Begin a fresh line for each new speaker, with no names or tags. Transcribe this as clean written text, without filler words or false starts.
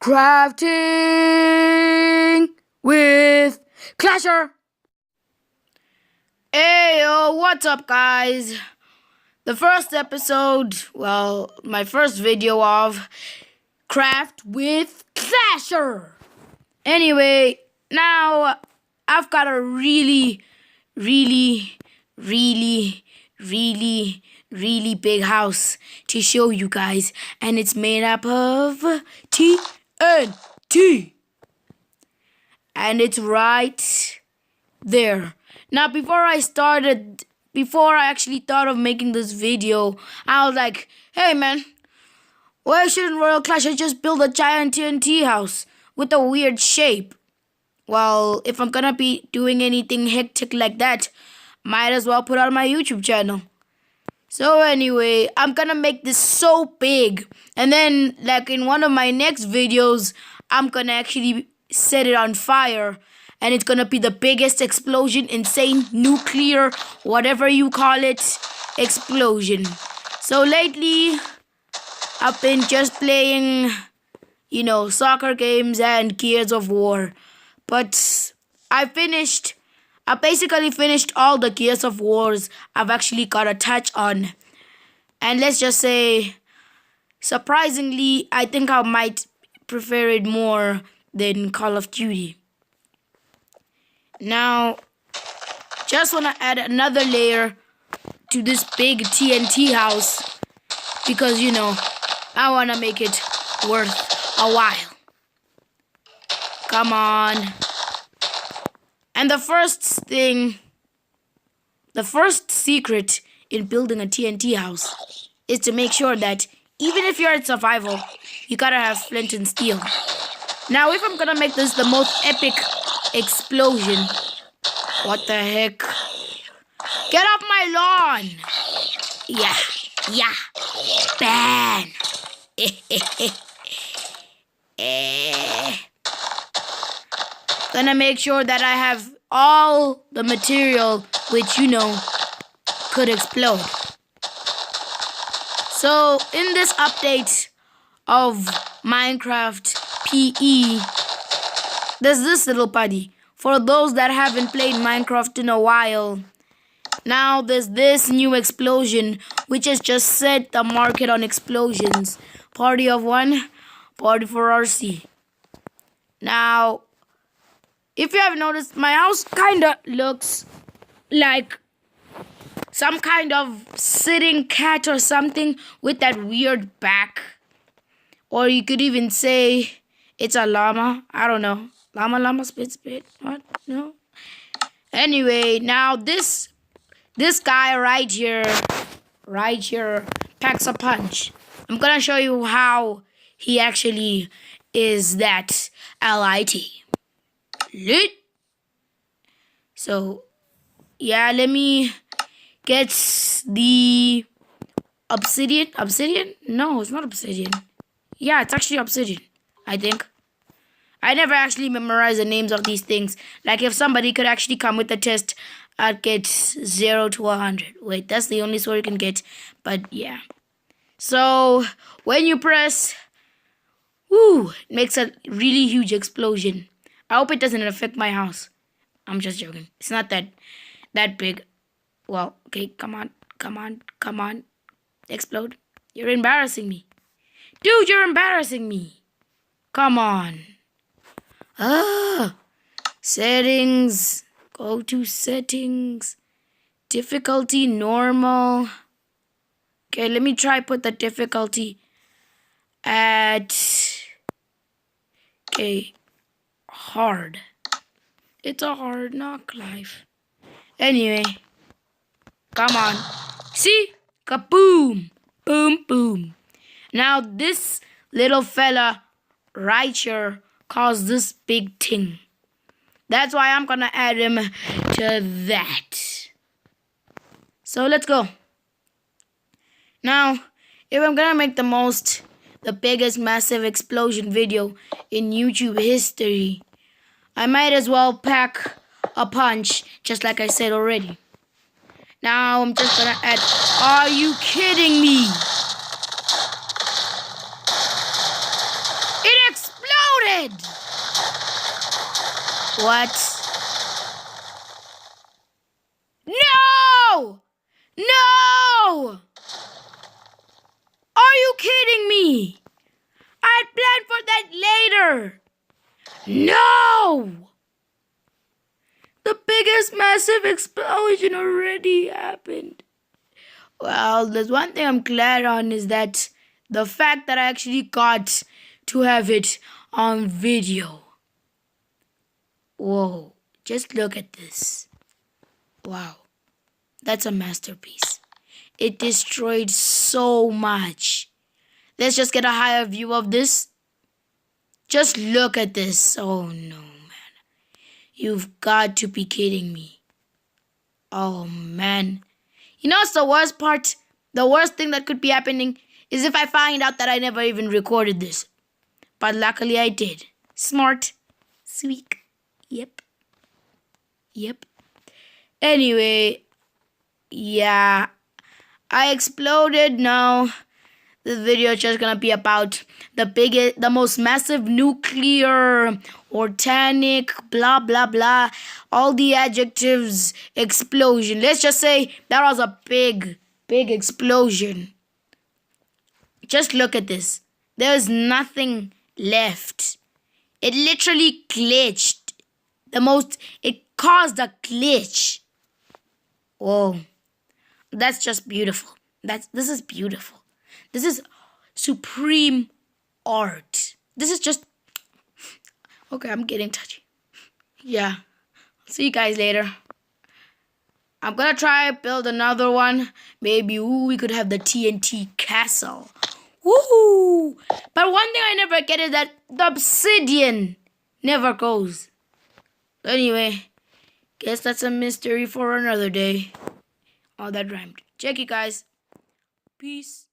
Crafting with Clasher. Hey yo, what's up guys? The first episode, well, my first video of Craft with Clasher. Anyway, now I've got a really big house to show you guys, and it's made up of TNT. And it's right there. Now, before I actually thought of making this video, I was like, hey man, why shouldn't Royal Clasher just build a giant TNT house with a weird shape? Well, if I'm gonna be doing anything hectic like that, might as well put out my YouTube channel. So anyway, I'm gonna make this so big, and then like in one of my next videos, I'm gonna actually set it on fire, and it's gonna be the biggest explosion, insane, nuclear, whatever you call it, explosion. So lately, I've been just playing, soccer games and Gears of War. But I basically finished all the Gears of Wars I've actually got a touch on. And let's just say, surprisingly, I think I might prefer it more than Call of Duty. Now, just want to add another layer to this big TNT house because, I want to make it worth a while. Come on. And the first secret in building a TNT house is to make sure that even if you're in survival, you gotta have flint and steel. Now, if I'm gonna make this the most epic explosion, what the heck? Get off my lawn! Yeah, ban! Gonna make sure that I have all the material which could explode. So in this update of Minecraft PE, there's this little buddy. For those that haven't played Minecraft in a while, now there's this new explosion which has just set the market on explosions. Party of one, party for RC. Now, if you have noticed, my house kinda looks like some kind of sitting cat or something with that weird back. Or you could even say it's a llama. I don't know. Llama, spit. What? No? Anyway, now this guy right here packs a punch. I'm gonna show you how he actually is that lit. Lit. So, yeah, let me get the obsidian. Obsidian? No, it's not obsidian. Yeah, it's actually obsidian, I think. I never actually memorized the names of these things. Like, if somebody could actually come with the test, I'd get 0 to 100. Wait, that's the only score you can get. But, yeah. So, when you press, it makes a really huge explosion. I hope it doesn't affect my house. I'm just joking. It's not that big. Well, okay, come on. Explode. You're embarrassing me. Dude, you're embarrassing me. Come on. Settings. Go to settings. Difficulty normal. Okay, let me try put the difficulty at hard. It's a hard knock life. Anyway, come on. See? Kaboom. Boom. Now this little fella right here caused this big thing. That's why I'm gonna add him to that. So let's go. Now, if I'm gonna make the biggest massive explosion video in YouTube history, I might as well pack a punch, just like I said already. Now I'm just gonna add, are you kidding me? It exploded! dead. What? No! No! Are you kidding me? I had planned for that later. No! The biggest massive explosion already happened. Well, there's one thing I'm glad on is that the fact that I actually got to have it on video. Whoa, just look at this. Wow, that's a masterpiece. It destroyed so much. Let's just get a higher view of this. Just look at this. Oh no, man. You've got to be kidding me. Oh man. You know what's the worst part? The worst thing that could be happening is if I find out that I never even recorded this. But luckily I did. Smart. Sweet. Yep. Anyway, yeah. I exploded now. This video is just gonna be about the most massive nuclear, organic, blah, blah, blah. All the adjectives, explosion. Let's just say that was a big explosion. Just look at this. There's nothing left. It literally glitched. It caused a glitch. Whoa. That's just beautiful. This is beautiful. This is supreme art. This is just... Okay, I'm getting touchy. Yeah. See you guys later. I'm gonna try build another one. Maybe we could have the TNT castle. Woo! But one thing I never get is that the obsidian never goes. Anyway, guess that's a mystery for another day. Oh, that rhymed. Check you guys. Peace.